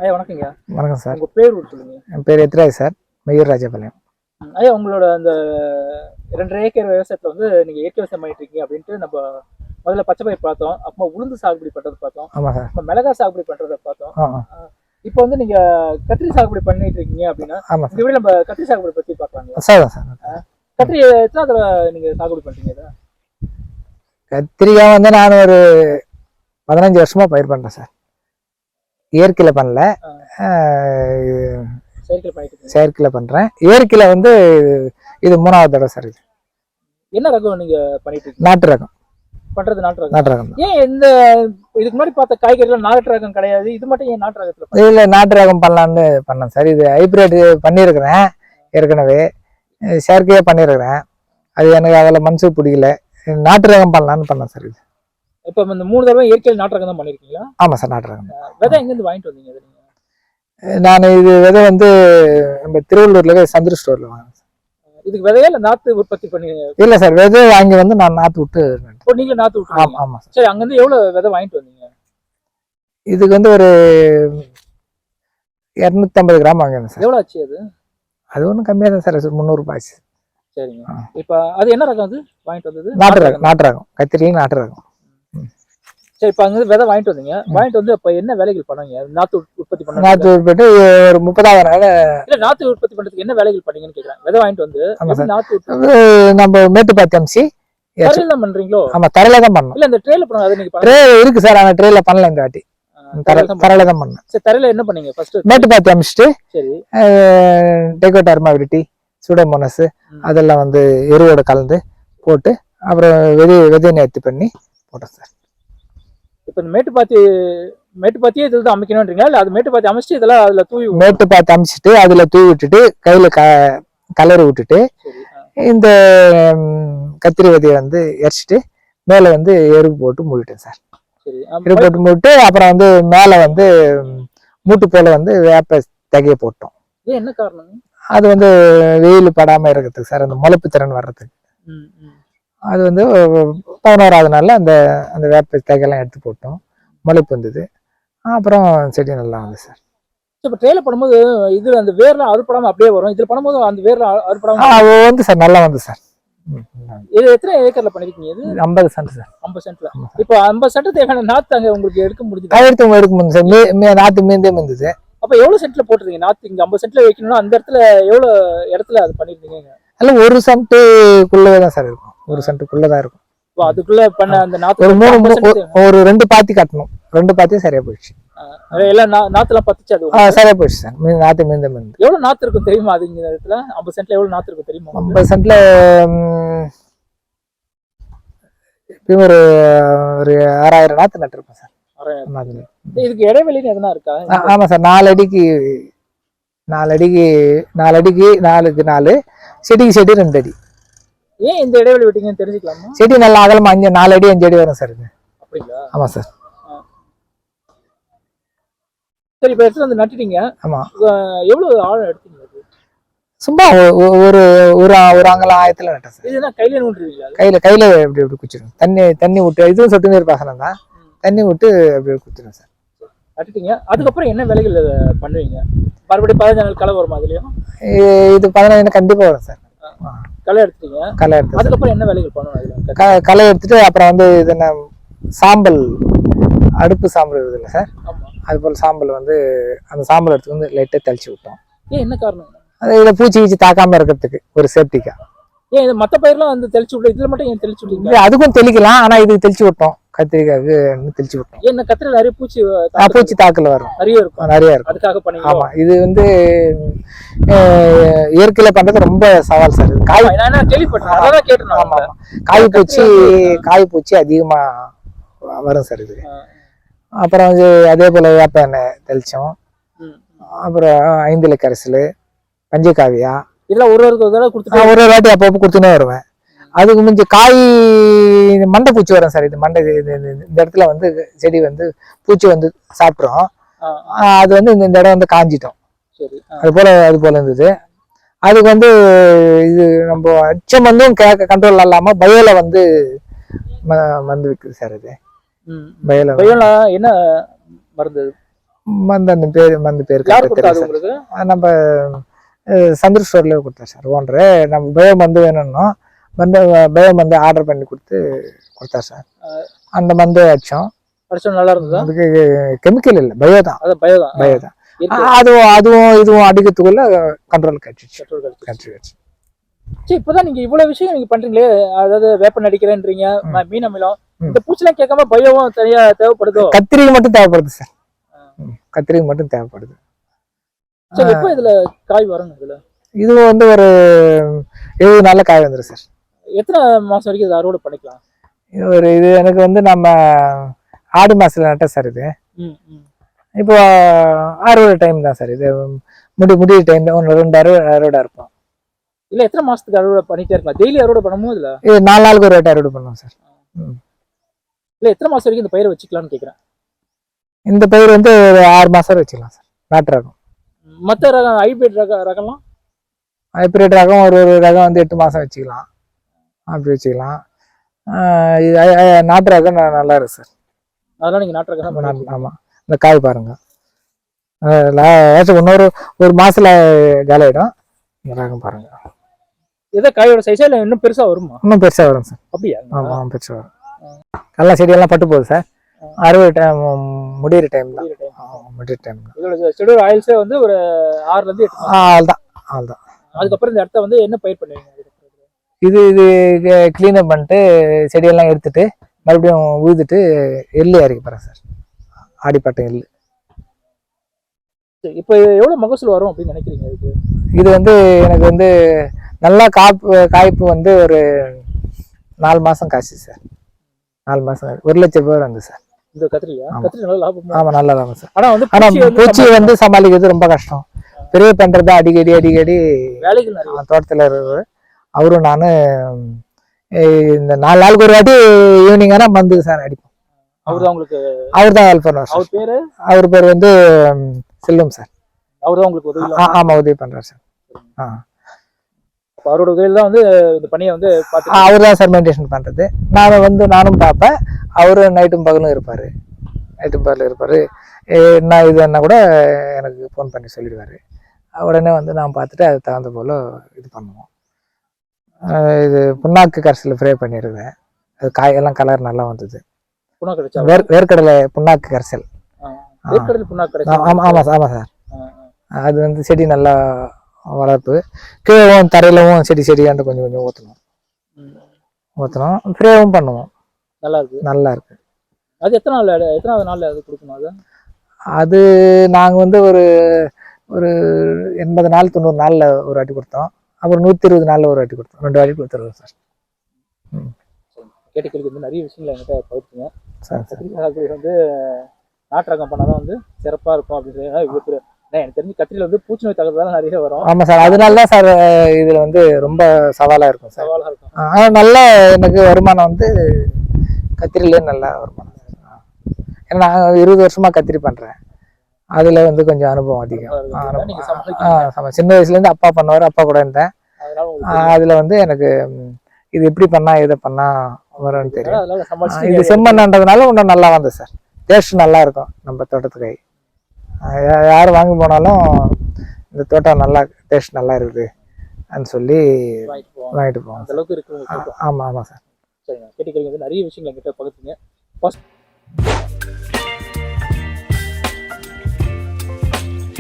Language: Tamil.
ஐயா வணக்கங்க. வணக்கம் சார். உங்க பேர் சொல்லுங்க. என் பேர் எத்ராஜ் சார், மயூர் ராஜபாளையம். ஐயா உங்களோட அந்த 2 ஏக்கர் விவசாயத்துல வந்து நீங்க இயற்கை விவசாயம் பண்ணிட்டு இருக்கீங்க அப்படின்ட்டு நம்ம முதல்ல பச்சை பயிர் பார்த்தோம், அப்புறமா உளுந்து சாகுபடி பண்றது பார்த்தோம், ஆமாம் சார். அப்புறம் மிளகாய் சாகுபடி பண்றதை பார்த்தோம். இப்போ வந்து நீங்க கத்திரி சாகுபடி பண்ணிட்டு இருக்கீங்க அப்படின்னா இந்த வீடு நம்ம கத்திரி சாகுபடி பத்தி பார்க்கலாங்களா? சார் சார் கத்திரி எத்தனை தடவை நீங்க சாகுபடி பண்றீங்க? கத்திரிக்காய் வந்து நான் ஒரு 15 வருஷமா பயிர் பண்றேன் சார். இயற்கையில பண்ணல, செயற்கையில பண்றேன். இயற்கையில வந்து இது 3வது தடவை சார். இது என்ன ரகம் நீங்க பண்ணிட்டு இருக்கீங்க? நாட்டு ரகம் பண்றது. நாட்டு ரகம். ஏன் இந்த இதுக்கு முன்னாடி பார்த்த காய்கறிகள் நாட்டு ரகம் கிடையாது, இது மட்டும் ஏன் நாட்டு ரகத்துல? இல்ல நாட்டு ரகம் பண்ணலான்னு பண்ணேன் சார். இது ஹைபிரிட் பண்ணியிருக்கிறேன் ஏற்கனவே, செயற்கையா பண்ணியிருக்கிறேன். அது எனக்கு அதில் மனசு பிடிக்கல, நாட்டு ரகம் பண்ணலான்னு பண்ணேன் சார். இது இப்போ இந்த 3 தடவை இயற்கையில் நாட்டு ரகம் தான் பண்ணிருக்கீங்களா? ஆமா சார், நாட்டு ரகம். விதை எங்கேருந்து வாங்கிட்டு வந்தீங்க? நான் இது விதை வந்து நம்ம திருவள்ளூர்ல சந்திர ஸ்டோர்ல வாங்கினேன். இதுக்கு விதையா இல்ல நாத்து உற்பத்தி பண்ணி? இல்ல சார், விதை வாங்கி வந்து நான் நாத்து விட்டு. நீங்க நாத்து விட்டு? ஆமா ஆமா. சரி, அங்க இருந்து எவ்வளவு விதை வாங்கிட்டு வந்தீங்க? இதுக்கு வந்து ஒரு 250 கிராம் வாங்கினேன் சார். எவ்வளவு ஆச்சு அது? அது ஒன்றும் கம்மியாக தான் சார், 300 ரூபாய் ஆச்சு. சரிங்க. இப்போ அது என்ன ரகம்? அது வாங்கிட்டு வந்தது நாட்டு ரகம். நாட்டு ரகம் கத்திரியும் நாட்டு ரகம். சரி, இப்போ அங்கே விதை வாங்கிட்டு வந்தீங்க. வாங்கிட்டு வந்து இப்போ என்ன வேலைகள் பண்ணீங்க? நாத்து உற்பத்தி பண்ண? நாத்து உற்பத்தி ஒரு 30,000 நாள். இல்ல, நாத்து உற்பத்தி பண்றதுக்கு என்ன வேலைகள் பண்ணீங்கன்னு கேக்குறேன். விதை வாங்கிட்டு வந்து நாத்து நம்ம மேட்டு பாத்தி அமிச்சு தரையில தான் பண்றீங்களோ? ஆமா, தரையில தான் பண்ணணும். இல்ல, இந்த ட்ரேல பண்ணுங்க. அது நீங்க ட்ரே இருக்கு சார், ஆனா ட்ரேல பண்ணல இந்த வாட்டி. தரையில தான் பண்ணேன். சரி, தரையில என்ன பண்ணீங்க? ஃபர்ஸ்ட் மேட்டு பாத்தி அமிச்சிட்டு, சரி, டெகோடர்மாவிலிட்டி, சூடோமோனஸ் அதெல்லாம் வந்து எருவோட கலந்து போட்டு அப்புறம் விதை நேர்த்தி பண்ணி போட்டோம் சார். இப்போ இந்த மேட்டுப்பாத்தியே இதில் தான் அமைக்கணும்ன்றீங்களா? இல்லை அது மேட்டுப்பாத்தி அமைச்சிட்டு இதெல்லாம் அதில் தூவி? மேட்டுப்பாத்தி அமைச்சிட்டு அதில் தூவி விட்டுட்டு கையில் கலரை விட்டுட்டு இந்த கத்திரி விதையை வந்து எரிச்சிட்டு மேலே வந்து எருவு போட்டு மூடிட்டேன் சார். எருவு போட்டு மூட்டு அப்புறம் வந்து மேலே வந்து மூட்டு போல வந்து வேப்ப தகையை போட்டோம். ஏன், என்ன காரணம்? அது வந்து வெயில் படாமல் இருக்கிறதுக்கு சார், அந்த முளைப்பு திறன் வர்றதுக்கு. அது வந்து 11வது நாள்ல அந்த அந்த வேப்ப தகையெல்லாம் எடுத்து போட்டோம், முளைப்பு வந்தது. அப்புறம் செடி நல்லா வந்து சார். இப்போ ட்ரேல பண்ணும்போது இது அந்த வேர்லாம் அறுப்படாமல் அப்படியே வரும், இதில் பண்ணும்போது அந்த வேர்லாம் அறுப்படாமல் அது வந்து சார் நல்லா வந்து சார். இது எத்தனை ஏக்கர்ல பண்ணிருக்கீங்க? இது 50 சென்ட் சார். 50 சென்ட்ல. இப்போ 50 சென்ட் தேவையான நாத்து அங்கே உங்களுக்கு எடுக்க முடிஞ்சது? எடுக்க முடியும் சார். நாத்து மீந்தே இருந்தது. அப்போ எவ்வளோ சென்ட்ல போட்டுருக்கீங்க நாத்து? இங்கே 50 சென்ட்ல வைக்கணும்னா அந்த இடத்துல எவ்வளோ இடத்துல அது பண்ணிருக்கீங்க? அல்ல, 1 சென்ட்டுக்குள்ளவே தான் சார் இருக்கும். 1 சென்ட்டுக்குள்ளதான் இருக்கும். அதுக்குள்ள பண்ண அந்த நாத்து ஒரு 2 பாத்தி கட்டணும். 2 பாத்தியும் சரியா போயிடுச்சு. எல்லாம் நாத்துலாம் பத்துச்சு? அது சரியா போயிடுச்சு சார். நாத்து மீந்த எவ்வளவு நாத்து இருக்கும் தெரியுமா? அது இந்த இடத்துல 50 சென்ட்ல எவ்வளவு நாத்து இருக்கும் தெரியுமா? 50 சென்ட்ல ஒரு 6000 நாத்து நட்டுருப்பேன் சார். இதுக்கு இடைவெளின்னு எதனா இருக்கா? ஆமா சார், 4 அடிக்கு 4க்கு 4, செடிக்கு செடி 2 அடி. ஏன் இந்த இடைவெளி விட்டீங்கன்னு தெரிஞ்சுக்கலாமா? செடி நல்லா அகலமா 4 அடி 5 அடி வரும் சார். இது அப்படிங்களா? ஆமா சார். சரி, இப்போ எடுத்து வந்து நட்டுட்டீங்க. ஆமா. எவ்வளவு ஆழம் எடுத்தீங்க? சும்மா ஒரு அங்கலம் ஆயத்துல நட்டேன் சார். இது என்ன கையில நோண்டுவீங்களா? கையில இப்படி குச்சிடும். தண்ணி விட்டு, இதுவும் சொட்டு நீர் பாசனம் தான், தண்ணி விட்டு அப்படி குச்சிடும் சார். நட்டுட்டீங்க. அதுக்கப்புறம் என்ன வேலைகள் பண்ணுவீங்க? மறுபடியும் 15 நாள் களை வருமா? அதுலயும் இது 15 கண்டிப்பா வரும் சார். களை எடுத்துட்டீங்க. களை எடுத்து அதுக்கப்புறம் என்ன வேலைகள் பண்ணணும்? களை எடுத்துட்டு அப்புறம் வந்து இது என்ன சாம்பல், அடுப்பு சாம்பல் இருக்குது இல்லை சார்? அது போல் சாம்பல் வந்து அந்த சாம்பல் எடுத்து வந்து லைட்டாக தெளிச்சு விட்டோம். ஏன், என்ன காரணம்? அது இதில் பூச்சி தாக்காம இருக்கிறதுக்கு ஒரு சேஃப்டிக்கா. ஏன் இது மற்ற பயிரெலாம் வந்து தெளிச்சு விட்டு இதில் மட்டும் ஏன் தெளிச்சு விட்டீங்க? அதுக்கும் தெளிக்கலாம், ஆனால் இதுக்கு தெளிச்சு விட்டோம். கத்திரிக்காய்க்கு தெளிச்சு விட்டோம். ஏன் கத்திரிக்காய் நிறைய பூச்சி தாக்கல் வரும், நிறைய இருக்கும். அதுக்காக பண்ணீங்க? ஆமா, இது வந்து இயற்கையில பண்றது ரொம்ப சவால் சார். காய் கேட்டேன். ஆமா, காய் பூச்சி அதிகமா வரும் சார் இது. அப்புறம் வந்து அதே போல வேப்ப எண்ணெய் தெளிச்சோம். அப்புறம் 5 இலை கரைசல், பஞ்சகாவியா, இதெல்லாம் ஒரு வாட்டி அப்பப்போ கொடுத்துனே வருவேன். அதுக்கு மிஞ்சி காய் மண்டை பூச்சி வரும் சார். இது மண்டை இந்த இடத்துல வந்து செடி வந்து பூச்சி வந்து சாப்பிட்றோம். அது வந்து இந்த இடம் வந்து காஞ்சிட்டோம். அது போல இருந்தது. அதுக்கு வந்து இது நம்ம அச்சம் வந்து கண்ட்ரோல் இல்லாம பயோல வந்து விற்குது சார். இது என்ன மருந்து? அந்த பேர் யார் கரெக்டா கொடுத்தா அது தெரியல சார். உங்களுக்கு? நம்ம சந்திர ஸ்டோர்லேயே கொடுத்தார் சார் ஓனரு. நம்ம பயோ மருந்து வேணும்னோ பயோ மருந்து ஆர்டர் பண்ணி கொடுத்தார் சார். அந்த மருந்து அடிச்சோம். அடிச்சா நல்லா இருந்ததா? அதுக்கு கெமிக்கல் இல்லை, பயோ தான். அது பயோ தான். பயோ தான். அதுவும் இதுவும் அடிக்கிறதுக்குள்ள கண்ட்ரோல் கட்சிச்சு. சரி, இப்பதான் நீங்க இவ்வளவு விஷயம் நீங்க பண்றீங்களே, அதாவது வேப்பன் அடிக்கிறேன்றீங்க, மீன் அமிலம், இந்த பூச்சிலாம் கேட்காம பயோவும் தனியா தேவைப்படுதோ? கத்திரிக்கு மட்டும் தேவைப்படுது சார். கத்திரிக்கு மட்டும் தேவைப்படுது. சரி, எப்போ இதுல காய் வரணும்? இது வந்து ஒரு 70 நாள்ல காய் வந்துடும் சார். எத்தனை மாசம் வரைக்கும் இது அறுவடை பண்ணிக்கலாம்? இது எனக்கு வந்து நம்ம ஆடி மாசத்துல நட்ட சார். இது இப்போ அறுவடை டைம் தான் சார். இது முடிய டைம் தான். 2 அறுவடை இருப்போம். இல்ல எத்தனை மாசத்துக்கு அறுவடை பண்ணிட்டே இருக்கலாம்? டெய்லி அறுவடை பண்ணணும் இல்ல? இது 4 நாளுக்கு ஒரு வாட்டி அறுவடை பண்ணுவோம் சார். இல்ல எத்தனை மாசம் வரைக்கும் இந்த பயிரை வச்சுக்கலாம்னு கேக்குறேன். இந்த பயிர் வந்து 6 மாசம் வச்சுக்கலாம் சார். நாட்டு ரகம். மற்ற ரகம் ஹைபிரிட் ரகம்லாம்? ஹைபிரிட் ரகம் ஒரு ரகம் வந்து 8 மாசம் வச்சுக்கலாம், அப்படி வச்சுக்கலாம். நாட்டு ரகம் நல்லா இருக்கு சார். அதெல்லாம் நீங்க நாட்டு ரகம் தான்? ஆமா. இந்த காய் பாருங்க, ஒரு மாசத்துல காலியாயிடும். இந்த ரகம் பாருங்க. இதை காயோட சைஸா இல்ல இன்னும் பெருசா வருமா? இன்னும் பெருசா வரும் சார். அப்படியா? ஆமா, பெருசா வரும். நல்லா செடியெல்லாம் பட்டு போகுது சார். அறுவடை டைம் முடியிற டைம் தான். முடியிற டைம் தான். இதோட செடியோட ஆயில்ஸே வந்து ஒரு 6 ல இருந்து 8 மாசம். அவ்வளோதான். அதுக்கப்புறம் இந்த இடத்த வந்து என்ன பயிர் பண்ணுவீங்க? இது கிளீன் அப் பண்ணிட்டு செடியெல்லாம் எடுத்துட்டு மறுபடியும் உழுதுட்டு எள்ளு இறக்கி போறேன் சார். ஆடிப்பட்டம் எள்ளு. இப்போ எவ்வளவு மகசூல் வரும் அப்படின்னு நினைக்கிறீங்க? இது வந்து எனக்கு வந்து நல்லா காய்ப்பு வந்து ஒரு 4 மாசம் காய்ச்சி சார். 4 மாசம் 1 லட்சம் ரூபாய் வந்து சார். இந்த கத்திரி நல்ல லாபம். ஆமா, நல்ல லாபம் சார். ஆனா பூச்சி வந்து சமாளிக்கிறது ரொம்ப கஷ்டம். பெரிய பண்றது அடிக்கடி வேலைகள் தோட்டத்துல இருக்கிற அவரும் நானும் இந்த 4 நாளுக்கு ஒரு வாட்டி ஈவினிங் ஆனா மருந்து சார் அடிப்போம். அவர் தான் ஹெல்ப் பண்ணுவார். அவர் பேர் வந்து செல்வம் சார். அவர் தான் உங்களுக்கு உதவி? ஆமா, உதவி பண்றாரு சார். அவரோட உதவியில தான் வந்து இந்த பணியை வந்து அவர் தான் சார் மெயின்டெயின் பண்றது. நானும் பார்ப்பேன். அவரு நைட்டும் பகலும் இருப்பாரு. என்ன இதுன்னா கூட எனக்கு ஃபோன் பண்ணி சொல்லிடுவாரு. உடனே வந்து நான் பார்த்துட்டு அதுக்கு தகுந்த போல இது பண்ணுவோம். இது புண்ணாக்கு கரைசல் ஃப்ரே பண்ணிடுவேன். அது காயெல்லாம் கலர் நல்லா வந்தது. வேர்க்கடலை புண்ணாக்கு கரைசல். ஆமா சார். அது வந்து செடி நல்லா வளர்ப்பு. கீழே தரையிலவும் செடியாண்டு கொஞ்சம் ஊற்றணும். ஃப்ரேவும் பண்ணுவோம். நல்லா இருக்கு. அது எத்தனாவது நாள்ல அது கொடுக்கணும்? அது நாங்க வந்து ஒரு 80 நாள் 90 நாள்ல ஒரு வாட்டி கொடுத்தோம். அப்புறம் 120 நாள்ல ஒரு வாட்டி கொடுத்தோம். 2 வாட்டி கொடுத்துருவோம் சார். கேட்டகரிக்கு வந்து நிறைய விஷயங்கள் என்கிட்ட பகிர்ந்துங்க சார். வந்து நாட்டு ரகம் பண்ணாதான் வந்து சிறப்பா இருக்கும் அப்படின்னு எனக்கு தெரிஞ்சு கத்திரியில வந்து பூச்சி நோய் தகவல் நிறைய வரும். ஆமா சார், அதனாலதான் சார் இதுல வந்து ரொம்ப சவாலா இருக்கும். ஆனா நல்ல எனக்கு வருமானம் வந்து கத்திரிலே நல்ல வருமானம். ஏன்னா நான் 20 வருஷமா கத்திரி பண்றேன். அதுல வந்து கொஞ்சம் அனுபவம் அதிகம். சின்ன வயசுல இருந்து அப்பா பண்ணுவாரு, அப்பா கூட இருந்தேன். அதுல வந்து எனக்கு இது எப்படி பண்ணா எதை பண்ணா வரும்னு தெரியும். இது செம்மண்ன்றதுனால இன்னும் நல்லா வந்தது சார். டேஸ்ட் நல்லா இருக்கும். நம்ம தோட்டத்துக்கு யார் வாங்கி போனாலும் இந்த தோட்டம் நல்லா டேஸ்ட் நல்லா இருக்குது அப்படின்னு சொல்லி வாங்கிட்டு போவோம். ஆமா சார். சரிங்க, கேட்டுக்கிறீங்க. நிறைய விஷயங்கள் என்கிட்ட பகிர்ந்துங்க.